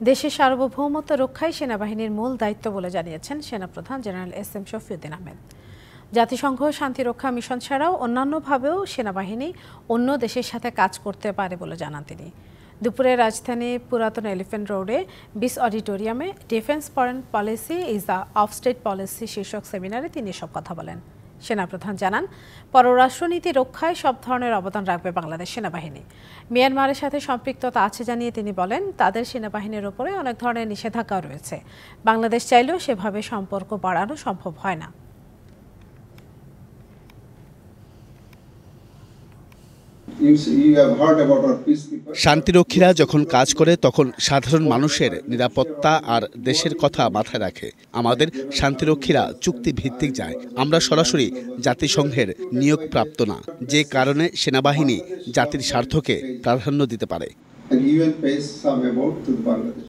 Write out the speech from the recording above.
দেশের সার্বভৌমত্ব রক্ষাই সেনাবাহিনীর মূল দায়িত্ব বলে জানিয়েছেন সেনাপ্রধান জেনারেল এস.এম. শফিউদ্দিন আহমেদ। জাতিসংঘ শান্তিরক্ষা মিশন ছাড়াও অন্যান্যভাবেও সেনাবাহিনী অন্য দেশের সাথে কাজ করতে পারে বলে জানান তিনি। দুপুরে রাজধানী পুরাতন এলিফ্যান্ট রোডে বিস অডিটোরিয়ামে defence foreign policy is the of state policy শীর্ষক সেমিনারে তিনি এসব কথা বলেন। সেনাপ্রধান জানান, পররাষ্ট্রনীতি রক্ষায় সব ধরনের অবদান রাখবে বাংলাদেশ সেনাবাহিনী। মিয়ানমারের সাথে সম্পৃক্ততা আছে জানিয়ে তিনি বলেন, তাদের সেনাবাহিনীর ওপরে অনেক ধরনের নিষেধাজ্ঞা রয়েছে। বাংলাদেশ চাইলেও সেভাবে সম্পর্ক বাড়ানো সম্ভব হয় না। শান্তিরক্ষীরা যখন কাজ করে তখন সাধারণ মানুষের নিরাপত্তা আর দেশের কথা মাথায় রাখে। আমাদের শান্তিরক্ষীরা চুক্তি ভিত্তিক যায়, আমরা সরাসরি জাতিসংঘের নিয়োগপ্রাপ্ত না, যে কারণে সেনাবাহিনী জাতির স্বার্থকে প্রাধান্য দিতে পারে।